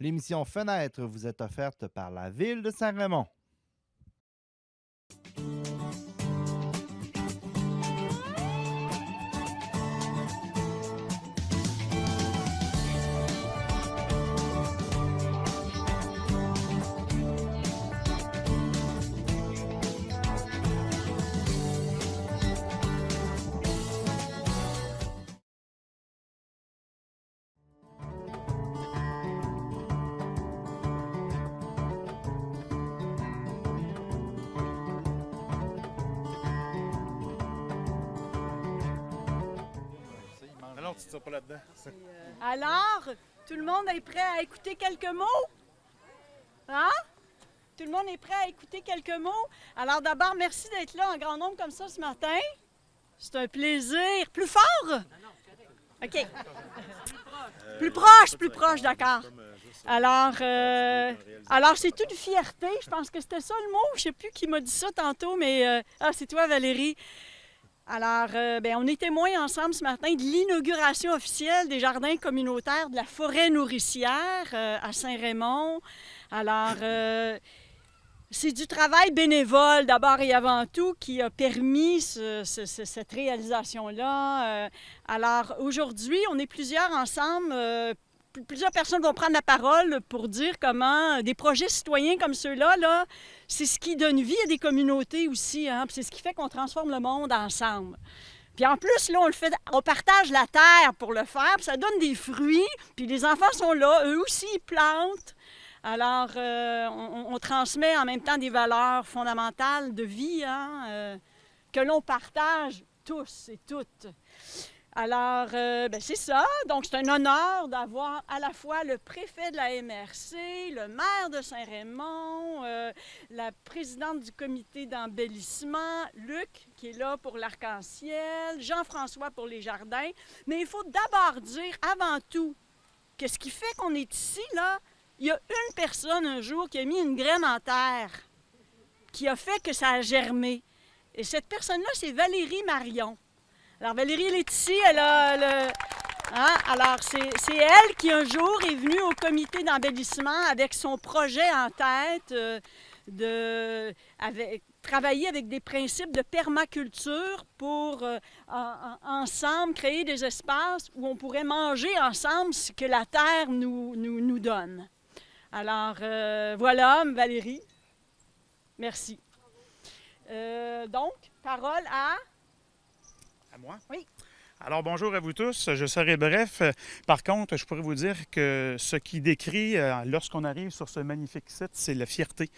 L'émission Fenêtre vous est offerte par la Ville de Saint-Raymond. Non, tu ne tires pas là-dedans. Alors, tout le monde est prêt à écouter quelques mots? Hein? Tout le monde est prêt à écouter quelques mots? Alors d'abord, merci d'être là en grand nombre comme ça ce matin. C'est un plaisir. Plus fort? OK. Plus proche, d'accord. Alors c'est une fierté. Je pense que c'était ça le mot. Je ne sais plus qui m'a dit ça tantôt, mais c'est toi, Valérie. Alors, on est témoins ensemble ce matin de l'inauguration officielle des jardins communautaires de la forêt nourricière à Saint-Raymond. Alors, c'est du travail bénévole d'abord et avant tout qui a permis cette réalisation-là. Alors, aujourd'hui, on est plusieurs ensemble. Plusieurs personnes vont prendre la parole pour dire comment des projets citoyens comme ceux-là, là, c'est ce qui donne vie à des communautés aussi, hein, puis c'est ce qui fait qu'on transforme le monde ensemble. Puis en plus, là, on partage la terre pour le faire, puis ça donne des fruits, puis les enfants sont là, eux aussi, ils plantent. Alors, on transmet en même temps des valeurs fondamentales de vie, hein, que l'on partage tous et toutes. Alors, c'est ça. Donc, c'est un honneur d'avoir à la fois le préfet de la MRC, le maire de Saint-Raymond, la présidente du comité d'embellissement, Luc, qui est là pour l'arc-en-ciel, Jean-François pour les jardins. Mais il faut d'abord dire, avant tout, que ce qui fait qu'on est ici, là, il y a une personne un jour qui a mis une graine en terre, qui a fait que ça a germé. Et cette personne-là, c'est Valérie Marion. Alors, Valérie, elle est ici, Alors, c'est elle qui, un jour, est venue au comité d'embellissement avec son projet en tête travailler avec des principes de permaculture pour, ensemble, créer des espaces où on pourrait manger ensemble ce que la terre nous donne. Alors, voilà, Valérie. Merci. Donc, parole à... À moi? Oui. Alors, bonjour à vous tous. Je serai bref. Par contre, je pourrais vous dire que ce qui décrit lorsqu'on arrive sur ce magnifique site, c'est la fierté.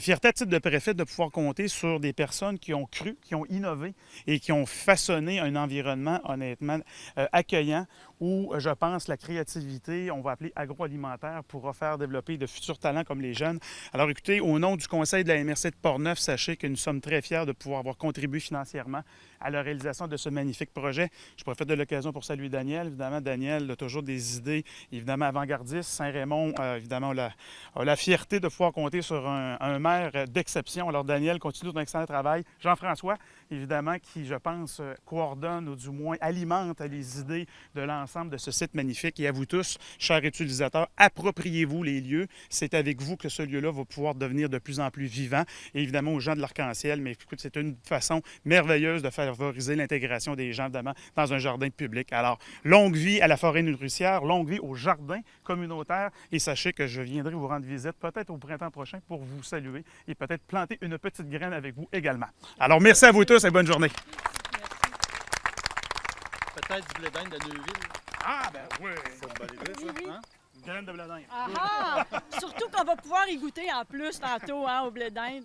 Fierté à titre de préfet de pouvoir compter sur des personnes qui ont cru, qui ont innové et qui ont façonné un environnement honnêtement accueillant où, je pense, la créativité, on va appeler agroalimentaire, pourra faire développer de futurs talents comme les jeunes. Alors, écoutez, au nom du conseil de la MRC de Portneuf, sachez que nous sommes très fiers de pouvoir avoir contribué financièrement à la réalisation de ce magnifique projet. Je profite de l'occasion pour saluer Daniel. Évidemment, Daniel a toujours des idées, évidemment, avant-gardistes. Saint-Raymond, évidemment, a la fierté de pouvoir compter sur un maire d'exception. Alors, Daniel continue son excellent travail. Jean-François, évidemment, qui, je pense, coordonne ou du moins alimente les idées de l'ensemble de ce site magnifique. Et à vous tous, chers utilisateurs, appropriez-vous les lieux. C'est avec vous que ce lieu-là va pouvoir devenir de plus en plus vivant. Et évidemment, aux gens de l'Arc-en-Ciel, mais écoute, c'est une façon merveilleuse de favoriser l'intégration des gens, évidemment, dans un jardin public. Alors, longue vie à la forêt nourricière, longue vie au jardin communautaire. Et sachez que je viendrai vous rendre visite peut-être au printemps prochain pour vous saluer et peut-être planter une petite graine avec vous également. Alors, merci à vous tous et bonne journée. Peut-être du blé d'Inde de Neuville. Ah, ben oui! C'est une bonne idée, ça. Oui. Hein? Une graine de blé d'Inde. Ah! Surtout qu'on va pouvoir y goûter en plus tantôt, hein, au blé d'Inde.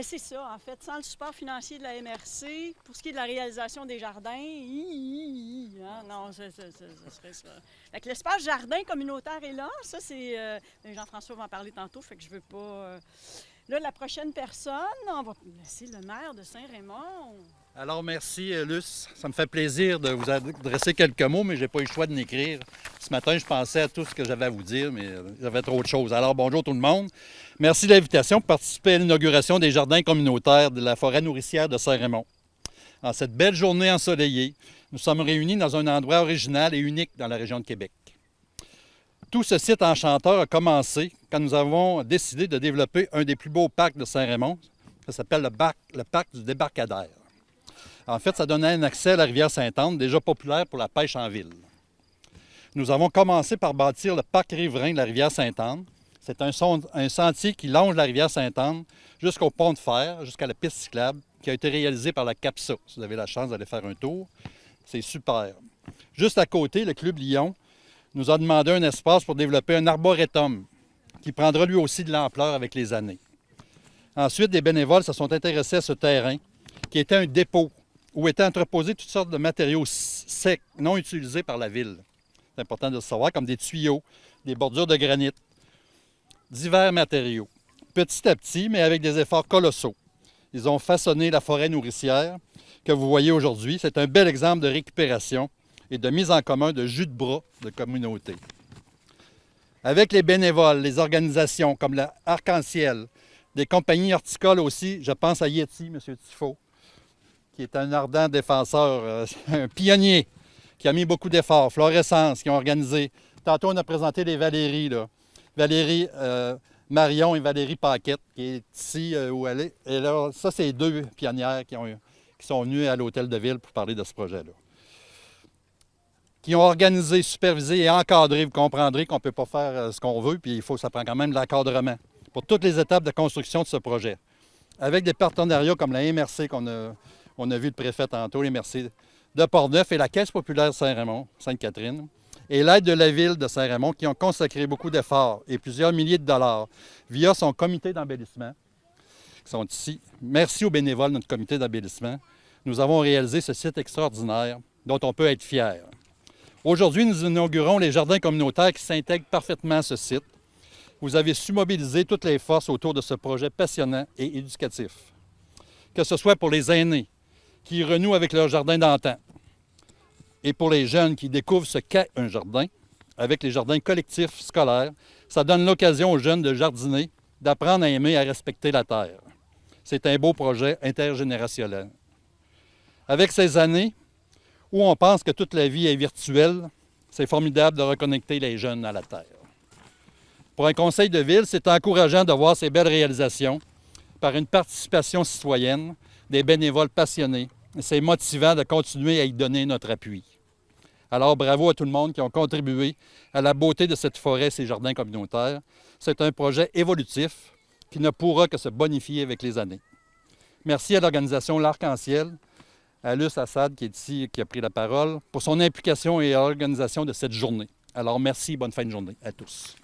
C'est ça, en fait. Sans le support financier de la MRC, pour ce qui est de la réalisation des jardins, non, ça serait ça. Fait que l'espace jardin communautaire est là. Ça, c'est... Jean-François va en parler tantôt, fait que je veux pas... Là, la prochaine personne, on va laisser le maire de Saint-Raymond. Alors, merci, Luce. Ça me fait plaisir de vous adresser quelques mots, mais je n'ai pas eu le choix de m'écrire. Ce matin, je pensais à tout ce que j'avais à vous dire, mais j'avais trop de choses. Alors, bonjour tout le monde. Merci de l'invitation pour participer à l'inauguration des jardins communautaires de la forêt nourricière de Saint-Raymond. En cette belle journée ensoleillée, nous sommes réunis dans un endroit original et unique dans la région de Québec. Tout ce site enchanteur a commencé quand nous avons décidé de développer un des plus beaux parcs de Saint-Raymond. Ça s'appelle le parc du débarcadère. En fait, ça donnait un accès à la rivière Sainte-Anne, déjà populaire pour la pêche en ville. Nous avons commencé par bâtir le parc riverain de la rivière Sainte-Anne. C'est un sentier qui longe la rivière Sainte-Anne jusqu'au pont de fer, jusqu'à la piste cyclable, qui a été réalisé par la CAPSA. Si vous avez la chance d'aller faire un tour, c'est super. Juste à côté, le Club Lyon nous a demandé un espace pour développer un arboretum qui prendra lui aussi de l'ampleur avec les années. Ensuite, des bénévoles se sont intéressés à ce terrain qui était un dépôt où étaient entreposés toutes sortes de matériaux secs, non utilisés par la ville. C'est important de le savoir, comme des tuyaux, des bordures de granit, divers matériaux. Petit à petit, mais avec des efforts colossaux, ils ont façonné la forêt nourricière que vous voyez aujourd'hui. C'est un bel exemple de récupération et de mise en commun de jus de bras de communauté. Avec les bénévoles, les organisations comme l'Arc-en-Ciel, des compagnies horticoles aussi, je pense à Yeti, M. Tifo, qui est un ardent défenseur, un pionnier, qui a mis beaucoup d'efforts, Florescence, qui ont organisé. Tantôt, on a présenté les Valérie, là. Valérie Marion et Valérie Paquette, qui est ici où elle est. Et là, ça, c'est deux pionnières qui sont venues à l'Hôtel de Ville pour parler de ce projet-là. Qui ont organisé, supervisé et encadré. Vous comprendrez qu'on ne peut pas faire ce qu'on veut, puis ça prend quand même de l'encadrement pour toutes les étapes de construction de ce projet. Avec des partenariats comme la MRC qu'on a vu le préfet tantôt, les MRC de Portneuf et la Caisse populaire Saint-Raymond, Sainte-Catherine, et l'aide de la ville de Saint-Raymond qui ont consacré beaucoup d'efforts et plusieurs milliers de dollars via son comité d'embellissement, qui sont ici. Merci aux bénévoles de notre comité d'embellissement. Nous avons réalisé ce site extraordinaire dont on peut être fier. Aujourd'hui, nous inaugurons les jardins communautaires qui s'intègrent parfaitement à ce site. Vous avez su mobiliser toutes les forces autour de ce projet passionnant et éducatif. Que ce soit pour les aînés qui renouent avec leur jardin d'antan et pour les jeunes qui découvrent ce qu'est un jardin, avec les jardins collectifs scolaires, ça donne l'occasion aux jeunes de jardiner, d'apprendre à aimer et à respecter la terre. C'est un beau projet intergénérationnel. Avec ces années où on pense que toute la vie est virtuelle, c'est formidable de reconnecter les jeunes à la terre. Pour un conseil de ville, c'est encourageant de voir ces belles réalisations par une participation citoyenne, des bénévoles passionnés. C'est motivant de continuer à y donner notre appui. Alors, bravo à tout le monde qui ont contribué à la beauté de cette forêt et ces jardins communautaires. C'est un projet évolutif qui ne pourra que se bonifier avec les années. Merci à l'organisation L'Arc-en-Ciel, à Luce Assad qui est ici, qui a pris la parole, pour son implication et à l'organisation de cette journée. Alors, merci, bonne fin de journée à tous.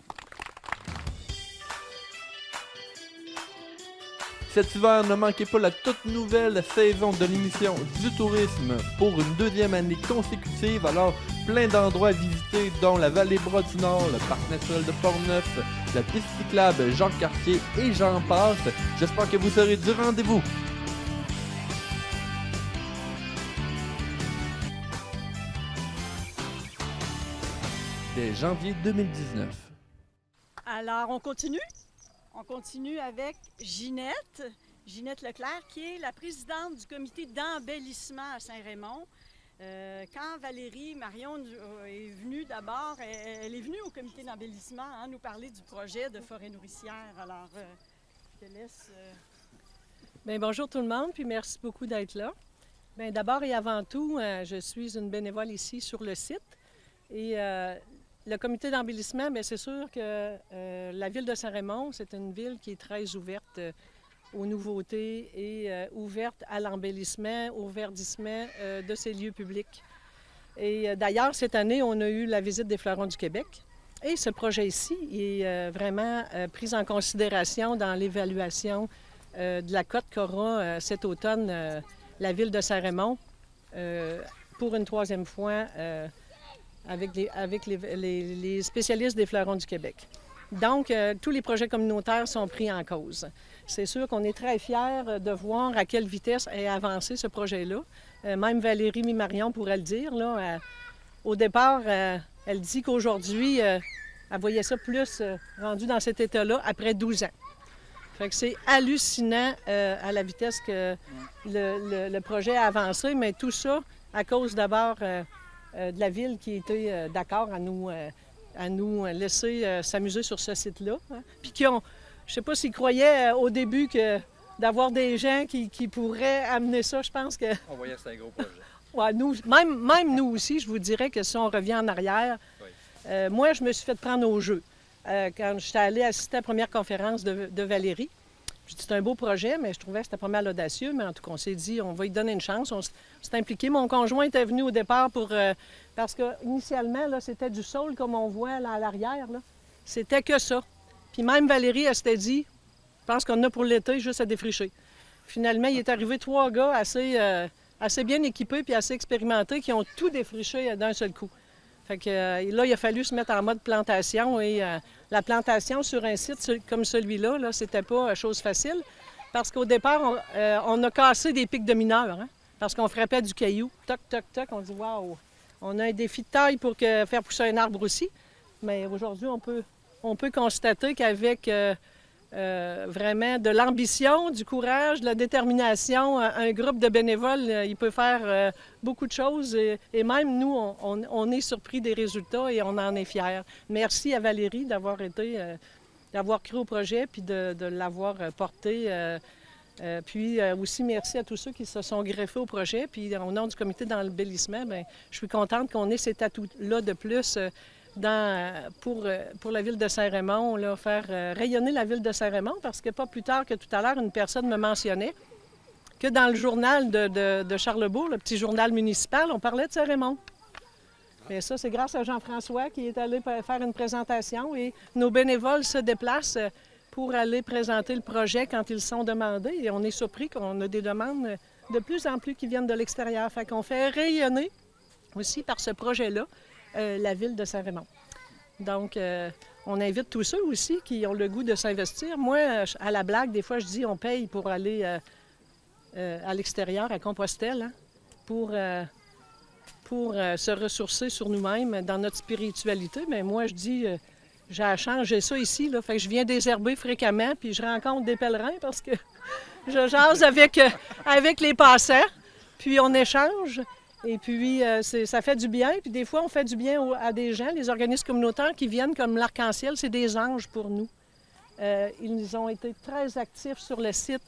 Cet hiver, ne manquez pas la toute nouvelle saison de l'émission du tourisme pour une deuxième année consécutive. Alors, plein d'endroits à visiter, dont la vallée Bras du Nord, le parc naturel de Portneuf, la piste cyclable Jacques-Cartier et j'en passe. J'espère que vous serez du rendez-vous. Dès janvier 2019. Alors, on continue? On continue avec Ginette Leclerc, qui est la présidente du comité d'embellissement à Saint-Raymond. Quand Valérie Marion est venue d'abord, elle est venue au comité d'embellissement nous parler du projet de forêt nourricière. Alors, je te laisse... Bien, bonjour tout le monde, puis merci beaucoup d'être là. Bien, d'abord et avant tout, je suis une bénévole ici sur le site. Et le comité d'embellissement, bien, c'est sûr que la ville de Saint-Raymond, c'est une ville qui est très ouverte aux nouveautés et ouverte à l'embellissement, au verdissement de ses lieux publics. Et d'ailleurs, cette année, on a eu la visite des Fleurons du Québec. Et ce projet ici est vraiment pris en considération dans l'évaluation de la cote qu'aura cet automne la ville de Saint-Raymond pour une troisième fois avec les spécialistes des Fleurons du Québec. Donc, tous les projets communautaires sont pris en cause. C'est sûr qu'on est très fiers de voir à quelle vitesse est avancé ce projet-là. Même Valérie Marion pourrait le dire. Là, au départ, elle dit qu'aujourd'hui, elle voyait ça plus rendu dans cet état-là après 12 ans. Fait que c'est hallucinant à la vitesse que le projet a avancé, mais tout ça à cause d'abord de la ville qui était d'accord à nous à nous laisser s'amuser sur ce site-là. Hein. Puis je ne sais pas s'ils croyaient au début que d'avoir des gens qui pourraient amener ça, je pense que... On voyait que c'était un gros projet. Ouais, même nous aussi, je vous dirais que si on revient en arrière, moi, je me suis fait prendre au jeu. Quand j'étais allée assister à la première conférence de Valérie, je dis c'est un beau projet, mais je trouvais que c'était pas mal audacieux. Mais en tout cas, on s'est dit, on va lui donner une chance. On s'est impliqué. Mon conjoint était venu au départ parce qu'initialement, là, c'était du sol, comme on voit là, à l'arrière. Là. C'était que ça. Puis même Valérie, elle s'était dit, je pense qu'on a pour l'été juste à défricher. Finalement, il est arrivé 3 gars assez bien équipés puis assez expérimentés qui ont tout défriché d'un seul coup. Fait que là, il a fallu se mettre en mode plantation et la plantation sur un site comme celui-là, là, c'était pas chose facile parce qu'au départ, on a cassé des pics de mineurs hein, parce qu'on frappait du caillou. Toc, toc, toc, on dit « Wow! » On a un défi de taille pour faire pousser un arbre aussi, mais aujourd'hui, on peut constater qu'avec vraiment de l'ambition, du courage, de la détermination. Un groupe de bénévoles, il peut faire beaucoup de choses et même nous, on est surpris des résultats et on en est fiers. Merci à Valérie d'avoir cru au projet puis de l'avoir porté. Puis aussi merci à tous ceux qui se sont greffés au projet. Puis au nom du comité d'embellissement, bien, je suis contente qu'on ait cet atout-là de plus pour la ville de Saint-Raymond, là, faire rayonner la ville de Saint-Raymond, parce que pas plus tard que tout à l'heure, une personne me mentionnait que dans le journal de Charlesbourg, le petit journal municipal, on parlait de Saint-Raymond. Et ça, c'est grâce à Jean-François qui est allé faire une présentation et nos bénévoles se déplacent pour aller présenter le projet quand ils sont demandés. Et on est surpris qu'on a des demandes de plus en plus qui viennent de l'extérieur. Fait qu'on fait rayonner aussi par ce projet-là la ville de Saint-Raymond. Donc, on invite tous ceux aussi qui ont le goût de s'investir. Moi, à la blague, des fois, je dis on paye pour aller à l'extérieur, à Compostelle, hein, pour se ressourcer sur nous-mêmes dans notre spiritualité. Mais moi, je dis, j'ai changé ça ici, là, fait que je viens désherber fréquemment, puis je rencontre des pèlerins parce que je jase avec les passants, puis on échange. Et puis, ça fait du bien. Puis des fois, on fait du bien à des gens, les organismes communautaires qui viennent comme l'Arc-en-Ciel, c'est des anges pour nous. Ils ont été très actifs sur le site.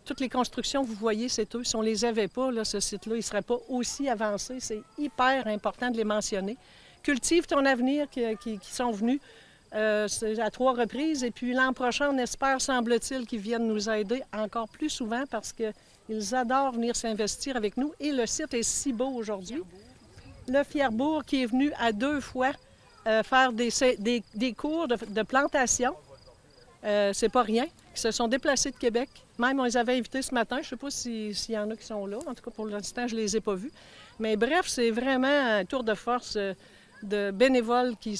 Toutes les constructions, vous voyez, c'est eux. Si on ne les avait pas, là, ce site-là, il ne serait pas aussi avancé. C'est hyper important de les mentionner. Cultive ton avenir qui sont venus à 3 reprises. Et puis l'an prochain, on espère, semble-t-il, qu'ils viennent nous aider encore plus souvent parce que ils adorent venir s'investir avec nous et le site est si beau aujourd'hui. Le Fierbourg qui est venu à 2 fois faire des cours de plantation, c'est pas rien. Ils se sont déplacés de Québec. Même, on les avait invités ce matin. Je ne sais pas s'il y en a qui sont là. En tout cas, pour l'instant, je ne les ai pas vus. Mais bref, c'est vraiment un tour de force de bénévoles qui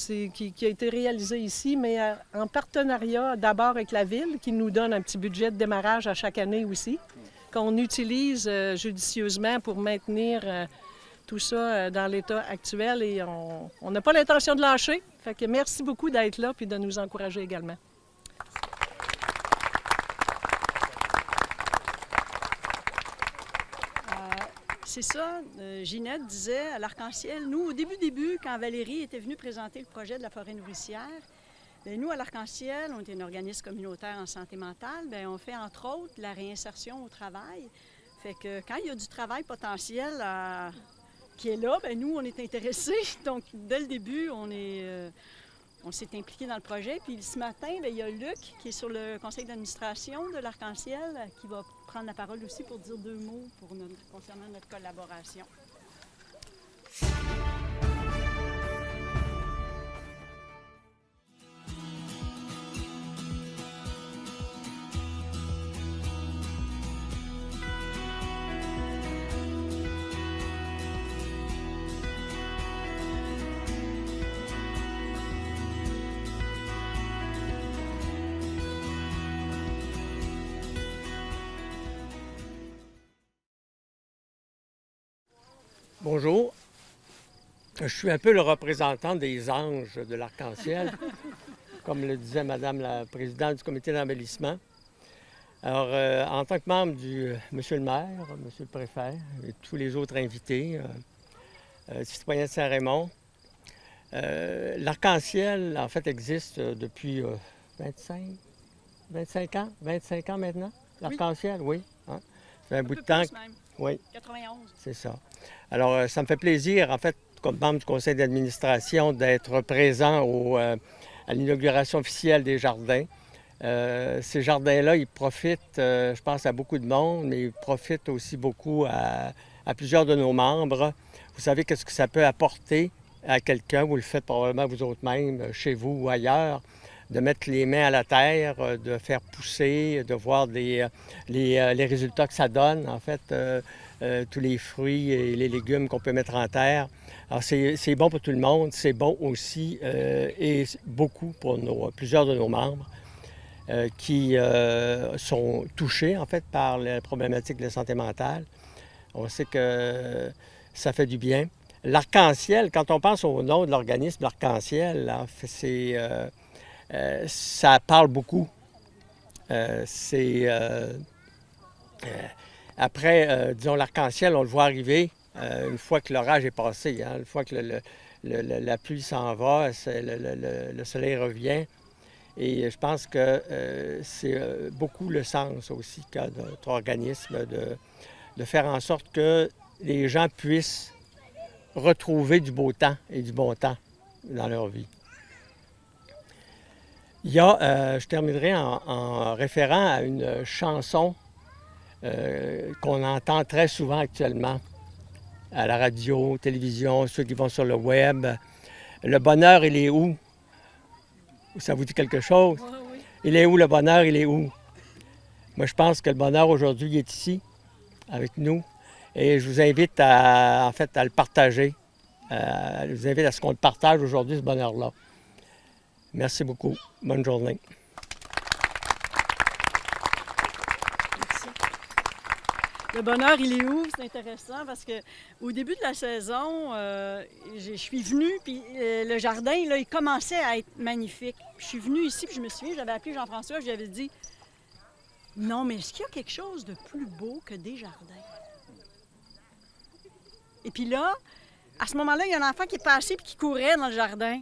a été réalisé ici, mais en partenariat d'abord avec la Ville, qui nous donne un petit budget de démarrage à chaque année aussi, qu'on utilise judicieusement pour maintenir tout ça dans l'état actuel. Et on n'a pas l'intention de lâcher. Fait que merci beaucoup d'être là et de nous encourager également. C'est ça, Ginette disait à l'Arc-en-Ciel, nous, au début, quand Valérie était venue présenter le projet de la forêt nourricière, bien, nous, à l'Arc-en-Ciel, on est un organisme communautaire en santé mentale, bien, on fait entre autres la réinsertion au travail. Fait que quand il y a du travail potentiel qui est là, bien, nous, on est intéressés. Donc, dès le début, on s'est impliqué dans le projet. Puis ce matin, bien, il y a Luc qui est sur le conseil d'administration de l'Arc-en-Ciel qui va prendre la parole aussi pour dire 2 mots concernant notre collaboration. Bonjour. Je suis un peu le représentant des anges de l'Arc-en-Ciel, comme le disait Madame la présidente du comité d'embellissement. Alors, en tant que membre du Monsieur le maire, Monsieur le préfet et tous les autres invités, citoyens de Saint-Raymond, L'arc-en-ciel, en fait, existe depuis 25 ans maintenant. L'arc-en-ciel, oui. Hein? Ça fait un bout de temps. Oui. 91. C'est ça. Alors, ça me fait plaisir, en fait, comme membre du conseil d'administration, d'être présent à l'inauguration officielle des jardins. Ces jardins-là, ils profitent, je pense, à beaucoup de monde, mais ils profitent aussi beaucoup à plusieurs de nos membres. Vous savez qu'est-ce que ça peut apporter à quelqu'un, vous le faites probablement vous autres même, chez vous ou ailleurs, de mettre les mains à la terre, de faire pousser, de voir les résultats que ça donne, en fait, tous les fruits et les légumes qu'on peut mettre en terre. Alors, c'est bon pour tout le monde, c'est bon aussi et beaucoup pour plusieurs de nos membres qui sont touchés, en fait, par la problématique de la santé mentale. On sait que ça fait du bien. L'arc-en-ciel, quand on pense au nom de l'organisme, l'arc-en-ciel, ça parle beaucoup. Après, disons, l'arc-en-ciel, on le voit arriver une fois que l'orage est passé, hein, une fois que la pluie s'en va, le soleil revient. Et je pense que c'est beaucoup le sens aussi qu'a notre organisme de faire en sorte que les gens puissent retrouver du beau temps et du bon temps dans leur vie. Je terminerai en référant à une chanson qu'on entend très souvent actuellement à la radio, télévision, ceux qui vont sur le web. Le bonheur, il est où? Ça vous dit quelque chose? Oui. Il est où le bonheur? Il est où? Moi, je pense que le bonheur aujourd'hui il est ici, avec nous. Et je vous invite à le partager. Je vous invite à ce qu'on le partage aujourd'hui, ce bonheur-là. Merci beaucoup. Bonne journée. Merci. Le bonheur, il est où? C'est intéressant parce qu'au début de la saison, je suis venue, puis le jardin, là, il commençait à être magnifique. Je suis venue ici, puis je me souviens, j'avais appelé Jean-François, je lui avais dit « Non, mais est-ce qu'il y a quelque chose de plus beau que des jardins? » Et puis là, à ce moment-là, il y a un enfant qui est passé et qui courait dans le jardin.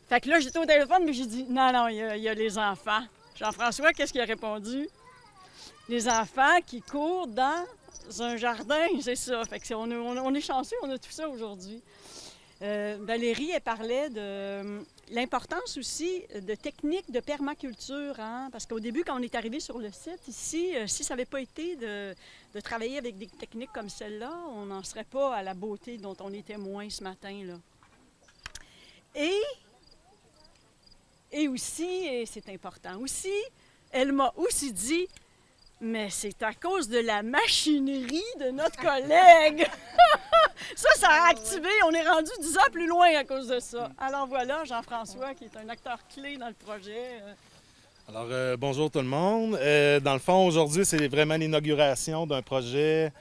Fait que là, j'étais au téléphone, mais j'ai dit, non, il y a les enfants. Jean-François, qu'est-ce qu'il a répondu? Les enfants qui courent dans un jardin, c'est ça. Fait que on est chanceux, on a tout ça aujourd'hui. Valérie, elle parlait de l'importance aussi de techniques de permaculture. Hein? Parce qu'au début, quand on est arrivé sur le site, ici, si ça n'avait pas été de travailler avec des techniques comme celle-là, on n'en serait pas à la beauté dont on est témoin ce matin. Là. Et aussi, et c'est important aussi, elle m'a aussi dit, mais c'est à cause de la machinerie de notre collègue. Ça a activé, on est rendu 10 ans plus loin à cause de ça. Alors voilà, Jean-François, qui est un acteur clé dans le projet. Alors, bonjour tout le monde. Dans le fond, aujourd'hui, c'est vraiment l'inauguration d'un projet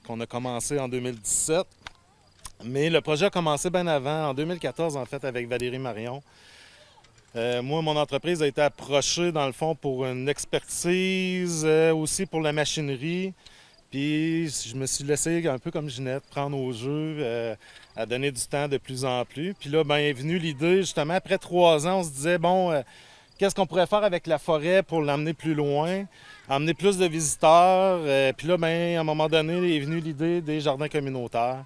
qu'on a commencé en 2017. Mais le projet a commencé bien avant, en 2014, en fait, avec Valérie Marion. Moi, mon entreprise a été approchée, dans le fond, pour une expertise, aussi pour la machinerie. Puis, je me suis laissé, un peu comme Ginette, prendre au jeu, à donner du temps de plus en plus. Puis là, est venue l'idée, justement, après 3 ans, on se disait, bon, qu'est-ce qu'on pourrait faire avec la forêt pour l'emmener plus loin, emmener plus de visiteurs. Puis là, à un moment donné, est venue l'idée des jardins communautaires.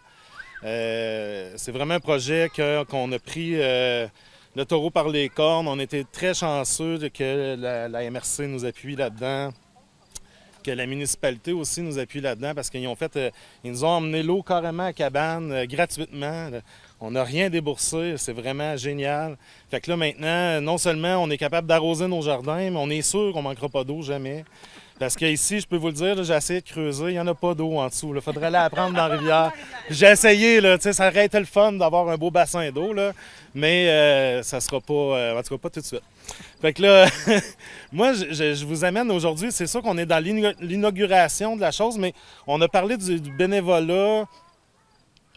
C'est vraiment un projet qu'on a pris le taureau par les cornes. On était très chanceux que la MRC nous appuie là-dedans, que la municipalité aussi nous appuie là-dedans parce qu'ils nous ont emmené l'eau carrément à cabane gratuitement. On n'a rien déboursé, c'est vraiment génial. Fait que là maintenant, non seulement on est capable d'arroser nos jardins, mais on est sûr qu'on ne manquera pas d'eau jamais. Parce qu'ici, je peux vous le dire, j'ai essayé de creuser, il n'y en a pas d'eau en dessous. Il faudrait aller la prendre dans la rivière. J'ai essayé, ça aurait été le fun d'avoir un beau bassin d'eau, mais ça ne sera pas, en tout cas pas tout de suite. Fait que là, moi, je vous amène aujourd'hui, c'est sûr qu'on est dans l'inauguration de la chose, mais on a parlé du bénévolat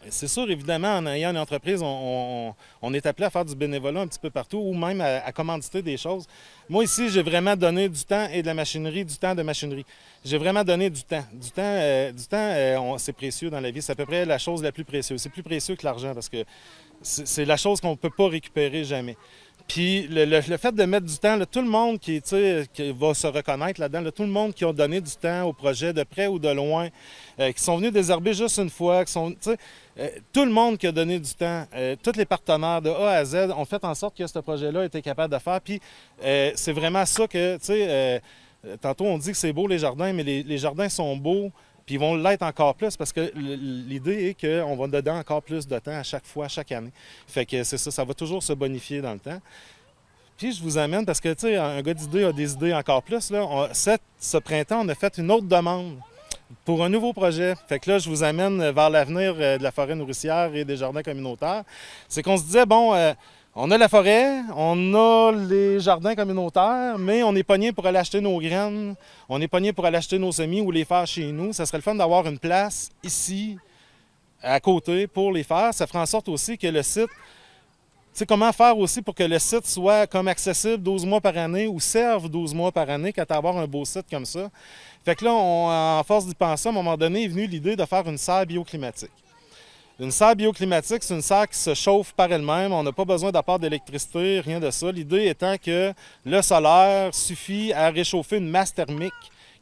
C'est sûr, évidemment, en ayant une entreprise, on est appelé à faire du bénévolat un petit peu partout ou même à commanditer des choses. Moi, ici, j'ai vraiment donné du temps et de la machinerie, du temps de machinerie. J'ai vraiment donné du temps. Du temps, c'est précieux dans la vie. C'est à peu près la chose la plus précieuse. C'est plus précieux que l'argent parce que c'est la chose qu'on ne peut pas récupérer jamais. Puis le fait de mettre du temps, là, tout le monde qui va se reconnaître là-dedans, là, tout le monde qui a donné du temps au projet, de près ou de loin, qui sont venus désherber juste une fois, tout le monde qui a donné du temps, tous les partenaires de A à Z ont fait en sorte que ce projet-là était capable de faire. Puis c'est vraiment ça que, tantôt on dit que c'est beau les jardins, mais les jardins sont beaux. Puis ils vont l'être encore plus parce que l'idée est qu'on va dedans encore plus de temps à chaque fois, chaque année. Fait que c'est ça, ça va toujours se bonifier dans le temps. Puis je vous amène parce que, tu sais, un gars d'idées a des idées encore plus. Là. Ce printemps, on a fait une autre demande pour un nouveau projet. Fait que là, je vous amène vers l'avenir de la forêt nourricière et des jardins communautaires. C'est qu'on se disait, bon, on a la forêt, on a les jardins communautaires, mais on est pogné pour aller acheter nos graines, on est pogné pour aller acheter nos semis ou les faire chez nous. Ça serait le fun d'avoir une place ici, à côté, pour les faire. Ça ferait en sorte aussi que le site... Tu sais, comment faire aussi pour que le site soit comme accessible 12 mois par année ou serve 12 mois par année quand tu as avoir un beau site comme ça. Fait que là, en force d'y penser, à un moment donné, est venue l'idée de faire une serre bioclimatique. Une serre bioclimatique, c'est une serre qui se chauffe par elle-même. On n'a pas besoin d'apport d'électricité, rien de ça. L'idée étant que le solaire suffit à réchauffer une masse thermique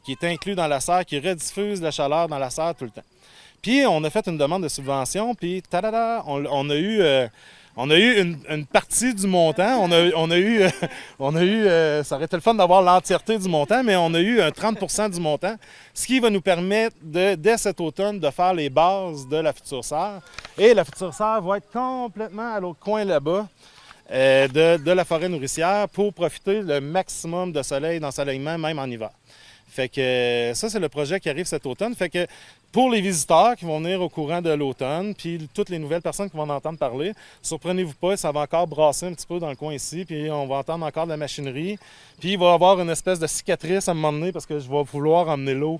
qui est inclue dans la serre, qui rediffuse la chaleur dans la serre tout le temps. Puis, on a fait une demande de subvention, puis tadada, on a eu une partie du montant. On a eu, ça aurait été le fun d'avoir l'entièreté du montant, mais on a eu un 30 % du montant, ce qui va nous permettre, dès cet automne, de faire les bases de la future serre. Et la future serre va être complètement à l'autre coin là-bas de la forêt nourricière pour profiter le maximum de soleil, d'ensoleillement, même en hiver. Fait que ça, c'est le projet qui arrive cet automne. Fait que pour les visiteurs qui vont venir au courant de l'automne, puis toutes les nouvelles personnes qui vont en entendre parler, surprenez-vous pas, ça va encore brasser un petit peu dans le coin ici, puis on va entendre encore de la machinerie. Puis il va y avoir une espèce de cicatrice à un moment donné parce que je vais vouloir emmener l'eau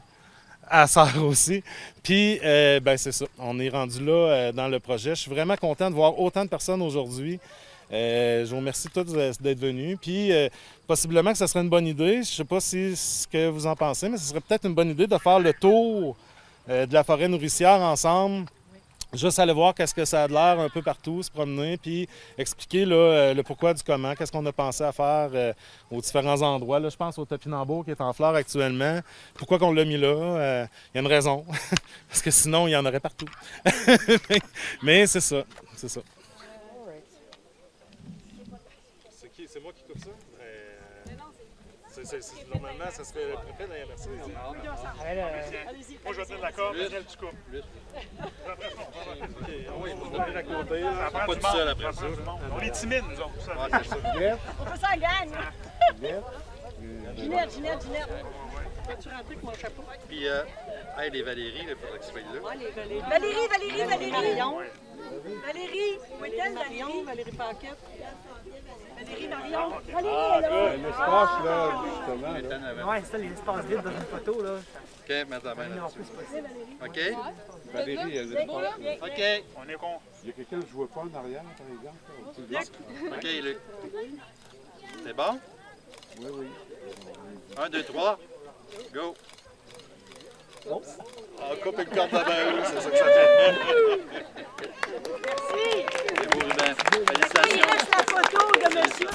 à la serre aussi. Puis, ben c'est ça, on est rendu là dans le projet. Je suis vraiment content de voir autant de personnes aujourd'hui. Je vous remercie tous d'être venus. Puis, possiblement que ce serait une bonne idée. Je ne sais pas ce que vous en pensez, mais ce serait peut-être une bonne idée de faire le tour de la forêt nourricière ensemble. Juste aller voir qu'est-ce que ça a de l'air un peu partout, se promener, puis expliquer là, le pourquoi du comment, qu'est-ce qu'on a pensé à faire aux différents endroits. Là, je pense au topinambour qui est en fleurs actuellement. Pourquoi qu'on l'a mis là? Il y a une raison. Parce que sinon, il y en aurait partout. Mais c'est ça. C'est ça. C'est moi qui coupe ça? Normalement, ça serait le préfet d'ailleurs. Merci. Moi, je vais tenir la corde, elle, tu coupes. Oui, on va venir à côté. Ça prend pas tout seul après ça. On est timides, nous autres. On fait ça en gang. Ginette. Peux-tu rentrer avec mon chapeau? Puis, les Valérie, il faudrait que tu sois là. Valérie. Valérie, où est-elle, Valérie? Valérie Paquette. Valérie Marion. Valérie, là. L'espace, là, justement. Ouais, c'est ça, les espaces vides dans une photo, là. OK, mets ta main là-dessus. OK? Valérie, elle est pas. OK. On est con. Il y a quelqu'un que je vois pas en arrière, par exemple. OK, Luc. C'est bon? Oui. 1, 2, 3. Go! On coupe une corde à main, c'est ça que ça fait. Merci. C'est beau, Ruben. Il Félicitations. reste la photo de monsieur.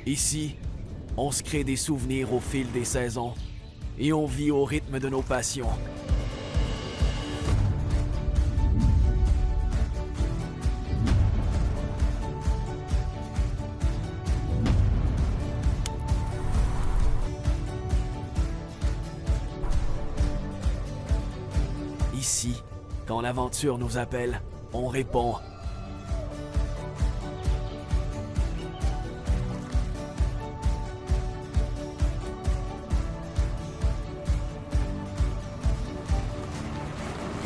Ici, on se crée des souvenirs au fil des saisons et on vit au rythme de nos passions. Ici, quand l'aventure nous appelle, on répond.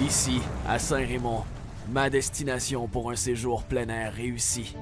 Ici, à Saint-Raymond, ma destination pour un séjour plein air réussi.